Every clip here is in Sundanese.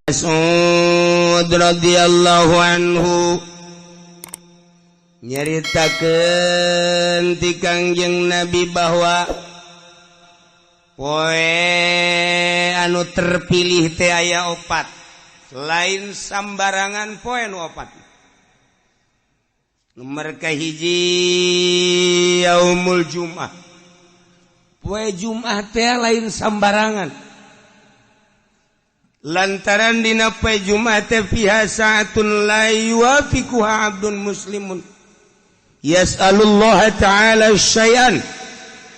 Mas'ud radhiyallahu anhu nyaritakeun ti Kangjeng Nabi bahwa poe anu terpilih teh aya opat lain sambarangan poe nu opat. Nomor kahiji yaumul Jumat. Poe Jumat teh lain sambarangan. Lantaran dina poe Jumat fiha sa'atun la yuwafiquha 'abdun muslimun yas'alullah ta'ala syai'an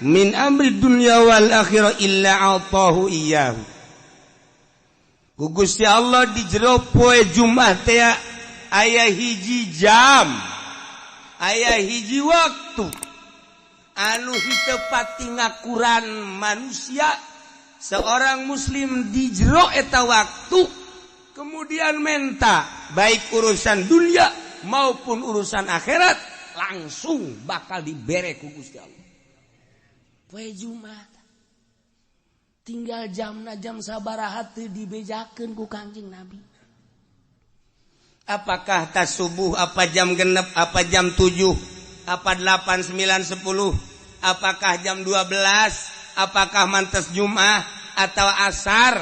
min amri dunya wal akhirah illa a'tahu iyyahu. Ku Gusti Allah di jero poe Jumat teh aya hiji jam, aya hiji waktu anu hiteu pati ngakuran manusia. Seorang muslim di jero eta waktu kemudian menta baik urusan dunia maupun urusan akhirat langsung bakal dibere ku Gusti Allah. Poe Jumat tinggal jamna jam sabaraha teu dibejakeun ku Kangjeng Nabi. Apakah tas subuh, apa jam genep, apa jam 7, apa 8, 9, 10, apakah jam 12, apakah mantes Jumat atau asar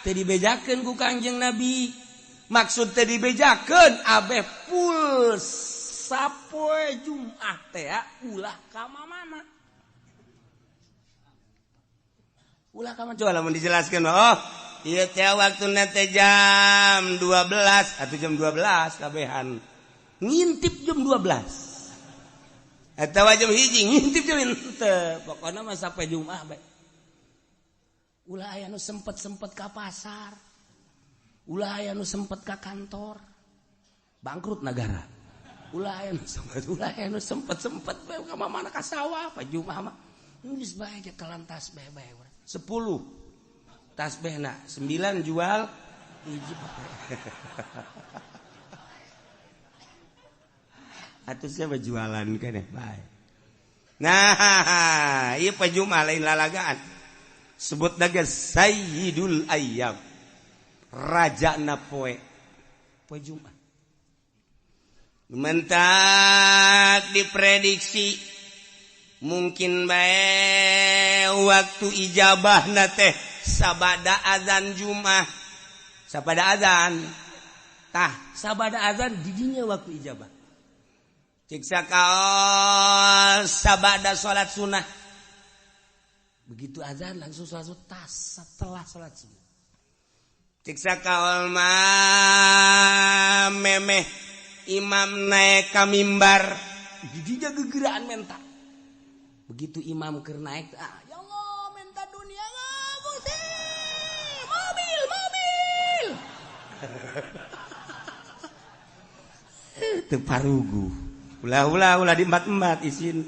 teu dibejakeun ku Kangjeng Nabi. Maksud teu dibejakeun abeh full sapoe Jumat teh ulah ka mana? Ulah ka mana? Coba lamun dijelaskeun. Oh, ieu teh waktuna teh jam 12 atau jam 12 kabehan. Ngintip jam 12. Atawa jam hiji ngintip jam henteu. Pokona mah sapoe Jumat bae. Ulah aya nu sempet-sempet ka pasar. Ulah aya nu sempet ka kantor. Bangkrut negara. Ulah aya nu sempet bae ka mana ka sawah pa Jumat mah. Geus bae aja kelantas bae-bae. 10 tasbihna, 9 jual hiji. Atuh siapa jualan keneh bae. Nah, ieu pa Jumat lain lalagaan. Sebut naga Sayyidul Ayyam, raja na poe Jumat. Mentak diprediksi mungkin bae waktu ijabah na teh sabada azan Jumat. Sabada azan tah sabada azan di dinya waktu ijabah. Cik sakaos sabada salat sunnah. Begitu azan langsung salat tas setelah salat sunnah. Cik sakaol mah memeh imam naik ka mimbar didinya gegeraan menta. Begitu imam keur naik ya Allah menta dunia mobil. Teu parugu. Ulah di embat-embat isin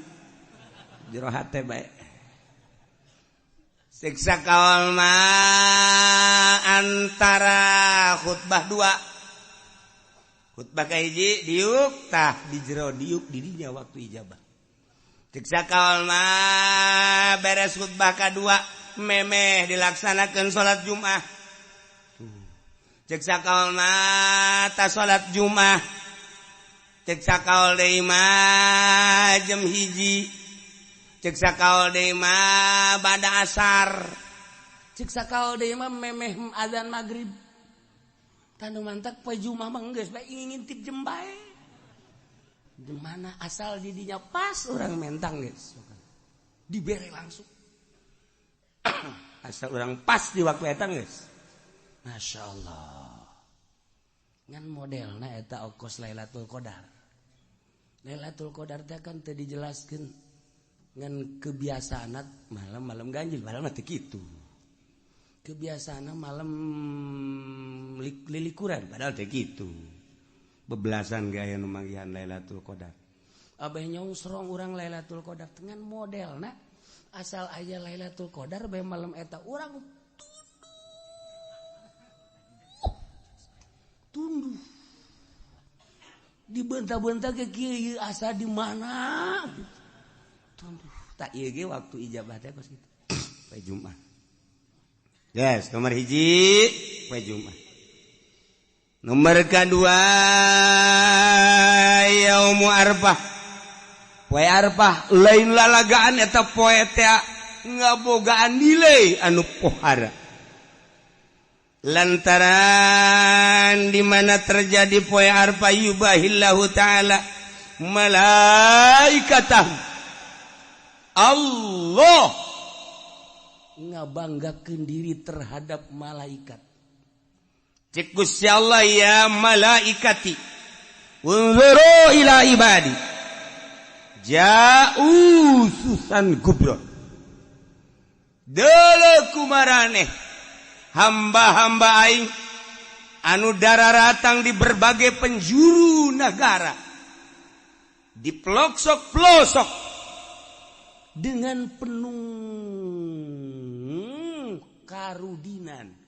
jero hate bae. Siksa kaul mah antara khutbah 2. Khutbah kahiji diuk tah di jero diuk di dinya waktu ijabah. Siksa kaul mah beres khutbah kadua memeh dilaksanakeun salat Jumat. Siksa kaul mah ta salat Jumat. Siksa kaul deui mah jam hiji. Cek sakaol deui mah bada asar. Cek sakaol deui mah memeh azan maghrib. Tanu mantak poe Jumat mah geus bae ngintip jam bae. Di mana asal di dinya pas urang mentang geus. Dibere langsung. Asal urang pas di waktu eta geus. Masyaallah. Ngan modelna eta okos Lailatul Qadar. Lailatul Qadar teh kan teu dijelaskeun ngan kebiasaan malam-malam ganjil padahal mah teu kitu. Kebiasaan malam lilikuran padahal teu kitu. Bebelasan gaya nu manggihan Lailatul Qadar. Abah nyongsrong urang Lailatul Qadar dengan modelna asal aya Lailatul Qadar bae malam eta urang tunduh. Dibentah-bentah ke kieu asa di mana? Tunduh. Tak ieu ge waktu ijabah teh kos kitu. Poe Jumat. Yes, nomor hiji poe Jumat. Nomor kedua Yaumu Arfah. Poe Arfah lain lalagaan eta poe teh ngabogaan nilai anu pohara. Lantaran di mana terjadi poe Arfah yubahillahu taala malaikatah. Allah ngabanggakeun diri terhadap malaikat. Cek Gusti Allah ya malaikati unzuru ila ibadi ja'u susan gubron. Deuleu kumaraneh hamba-hamba aing anu dararatang di berbagai penjuru negara, di pelosok-pelosok dengan penuh karudinan.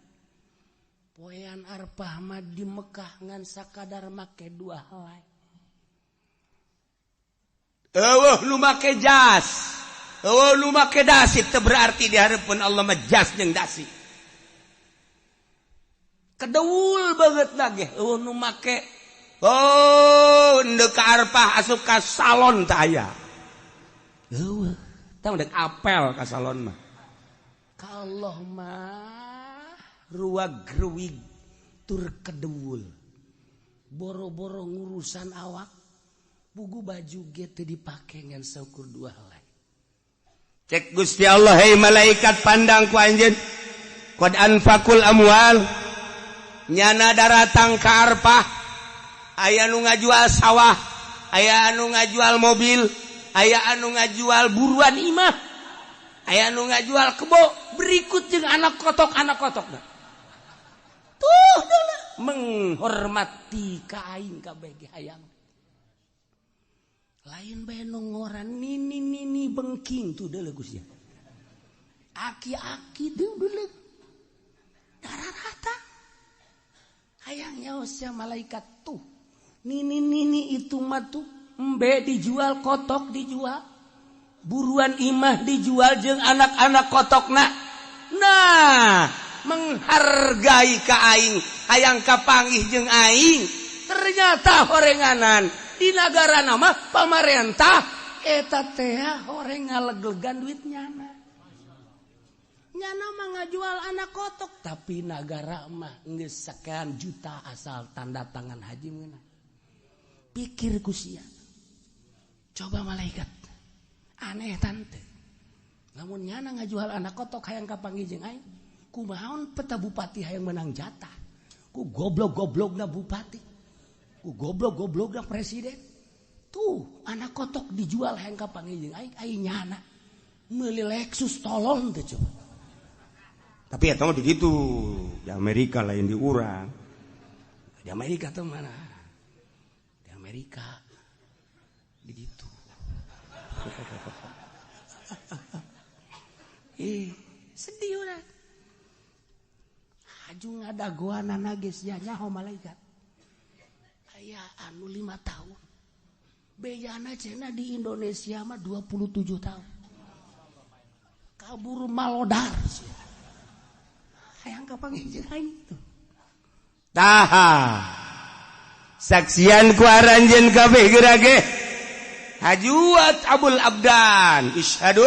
Poean Arfah mah di Mekah ngan sakadar make dua helai. Eueuh nu make jas, eueuh nu make dasi teu berarti di hareupeun Allah mah jas jeung dasi. Kedeul banget lagi eueuh nu make endeu ka Arfah asup ka salon teh aya. Eueuh, tah dek apel ka salon mah. Ka Allah mah ruwag ruwig tur kedeul boro-boro ngurusan awak bugu baju ge teu dipake ngan saukur dua helai. Cek Gusti Allah, hei malaikat pandang ku anjeun qad anfaqul amwal nyana daratang ka Arfah aya nu ngajual sawah, aya anu ngajual mobil, aya anu ngajual buruan imah, aya anu ngajual kebo berikut jeung anak kotok-kotok. Tuh adalah menghormati ka aing kabeh ge hayang. Lain bae nu ngoran nini bengking tuh deuleu Gusti. Aki-aki deuleu dararata. Hayang nyaos ya malaikat tuh. Nini itu mah tuh embe dijual, kotok dijual. Buruan imah dijual jeung anak-anak kotokna. Nah, menghargai ka aing, hayang kapanggih jeung aing. Ternyata horenganan di negara nama pamarentah eta teh horeng ngaleglegan duit nyana. Nyana mah ngajual anak kotok, tapi negara mah geus sakean juta asal tanda tangan haji meunang. Pikir ku sia. Coba malaikat. Aneh tante. Lamun nyana ngajual anak kotok hayang kapanggih jeung aing, kumaon peta bupati hayang menang jatah. Ku goblok-goblokna bupati. Ku goblok-goblokna presiden. Tuh anak kotok dijual hayang kapanggih jeung aing nyana meuli Lexus tolong teh coba. Tapi eta mah di ditu, di Amerika lain di urang. Di Amerika teh mana? Di Amerika di ditu. Sedih urang. Haju ngadagoanana geus nyaho malaikat. Aya anu 5 tahun. Bejana cenah di Indonesia mah 27 tahun. Kabur malodar sia. Hayang kapanggih jeung aing tuh. Taha. Saksian ku aranjeun kabeh gerage. Hajuat Abul Abdan isyhadu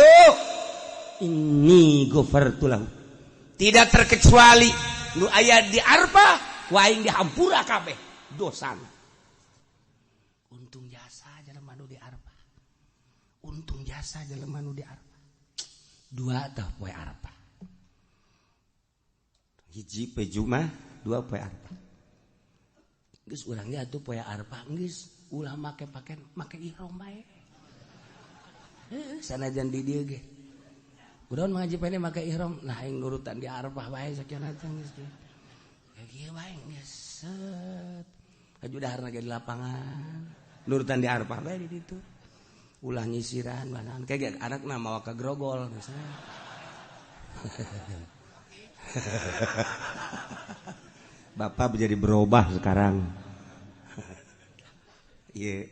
inni ghafartu lahu. Tidak terkecuali nu aya di Arfah ku aing dihampura kabeh dosana. Untung jasa jelema nu di Arfah. Untung jasa jelema nu di Arfah. 2 tah poe Arfah. Hiji poe Jumat, 2 poe Arfah. Geus urang ge atuh poe Arfah geus ulah make ihram bae. Sanajan di dieu ge. Kunaon mengaji pene make ihram, nah aing nurutan di Arfah bae sakieu geus. Ya kieu bae geus set. Haju daharna ge di lapangan. Nurutan di Arfah bae di ditu. Ulah nyisiran banan kayak anakna mawa ka grogol misalnya. Bapak menjadi berubah sekarang. Iya.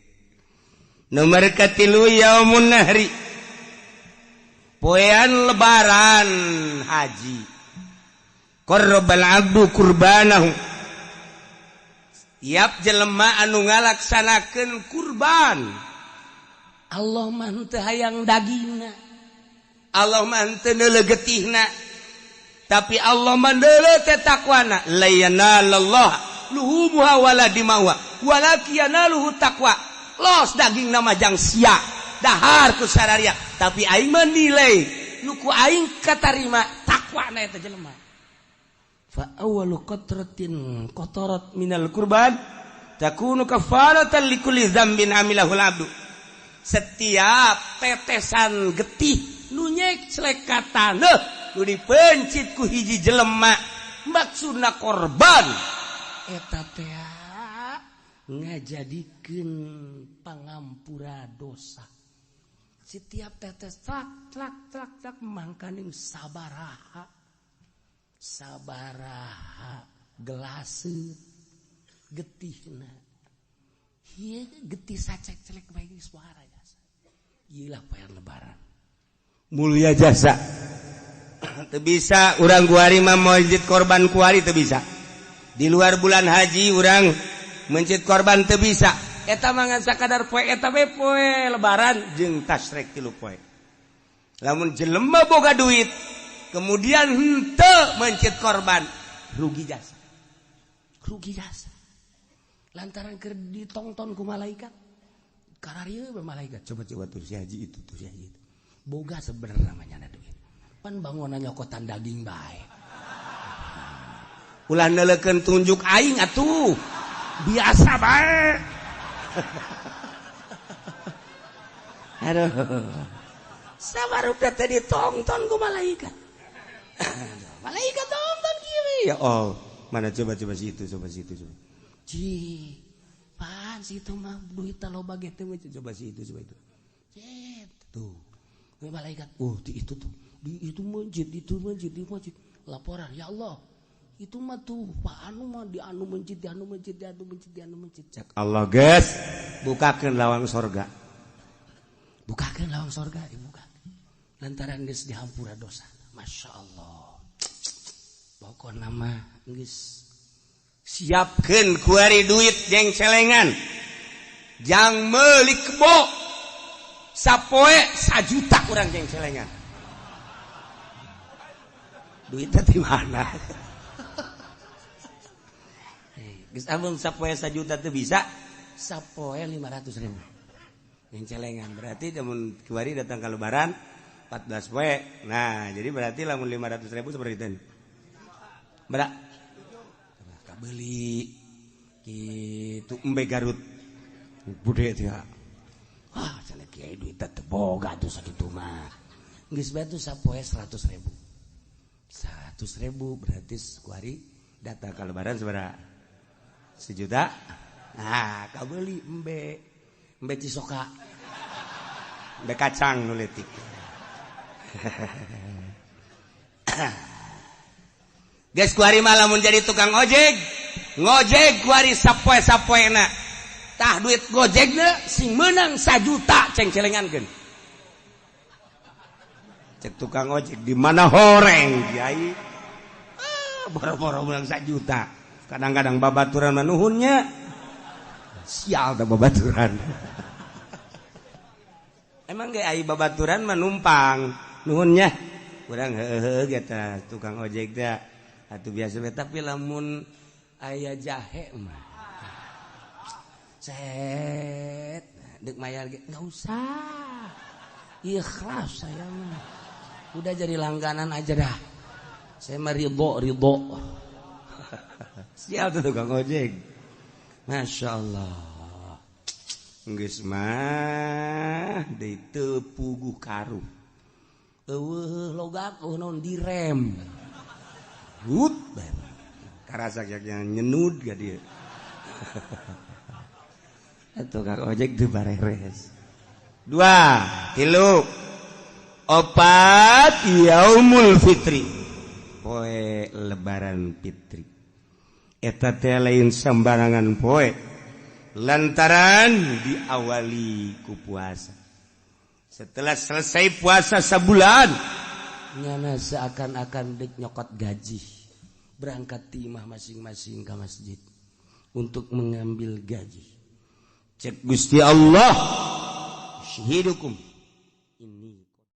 Nomor katilu yaumun nahri. Poean lebaran haji. Qarrabal abdu qurbanahu. tiap jelema anu ngalaksanakeun kurban Allah mah teu hayang dagingna, Allah mah teu neuleuh getihna, tapi Allah mah neuleuh teh takwana. La yanalallah luhumuha wala dimauha walakin yanaluhu taqwa. Los daging nama jang sia dahar ku sararia, tapi aing mah nilai nu ku aing katarima takwana eta jelema. Fa awwalu qatratin qatarat minal qurban takunu kafaratan likulli dzambin amilahul abdu. Setiap tetesan getih nu nyek celekatan nu dipencit ku hiji jelema maksudna korban eta teh ngajadikeun pangampura dosa. Setiap tetes trak mangkaning sabaraha gelaseut getihna. Ieu getih sacek celek bae geus suara jasa. Ieu lah poe lebaran. Mulia jasa. Teu bisa urang kuari mah mencit korban kuari teu bisa. Di luar bulan haji urang mencit korban teu bisa. Eta mah ngan sakadar poe eta we poe lebaran jeung tasrek 3 poe. Lamun jelema boga duit kemudian henteu mencit korban, rugi jasa. Rugi jasa. Lantaran keur ditongton ku malaikat. Kararieu malaikat coba tuh si haji itu tuh si haji itu. Boga sebenarnya namanya duit. Pan bangunan nyokotan daging bae. Ulah neuleukeun tunjuk aing atuh. Biasa bae. Aduh. Sabarudak teh ditongton ku malaikat. Malaikat tonton kieu. Ya Allah, mana coba situ. Ji, pan situ mah duit loba ge teh coba situ. Cet, tuh. Malaikat, itu tuh. Di itu masjid. Laporan, ya Allah. Itu mah tuh Pak anu mah di anu masjid. Cek Allah, guys. Bukakeun lawang sorga. Bukakeun lawang sorga, dibuka. Lantaran geus dihampura dosa. Masya Allah. Pokona mah geus siapkeun kuari duit jeung celengan. Jang meuli kebo. Sapoe 1 juta urang jeung celengan. Duitnya di mana? Geus amun sapoe 1 juta teu bisa, sapoe 500.000. Jeung celengan berarti amun kuari datang ka lebaran 14 poe. Nah, jadi berarti lamun 500.000 seperti itu. Berak. Kabeli kitu embe Garut. Bude teh. Wah, cenah kieu duit teh boga tuh sakitu mah. Geus bae tuh sapoe 100.000. 100.000 berarti kuari datang ka lebaran sabaraha? 1 juta. Nah, kabeli embe cisoka. Embe kacang nu leutik. Guys, kuari malah menjadi tukang ojek. Ngojek kuari sapoe-sapoena. Tah duit gojekna sing meunang 1 juta ceng celengankeun. Cek tukang ojek di mana horeng kiai. Boro-boro meunang 1 juta. Kadang-kadang babaturan mah nuhunnya. Sial da babaturan. Emang ge ai babaturan mah numpang. Nuhunnya urang heuheuh eta tukang ojek teh atuh biasa we, tapi lamun aya jahe mah cet deuk mayar ge enggak usah, ikhlas saya mah udah jadi langganan aja dah, saya mah ridho. Sial tuh tukang ojek, masya Allah geus mah deui teu puguh karuh. Logak naon direm. Gut karasa yang nyenud ka dieu. Atuh ka ojek teu bareres. 2, 3, 4 Yaumul Fitri. Poe lebaran fitri. Eta teh lain sembarangan poe. Lantaran diawali ku puasa. Setelah selesai puasa sebulan, nyana seakan-akan dek nyokot gaji, berangkat timah masing-masing ke masjid. untuk mengambil gaji. Cek Gusti Allah, syahidukum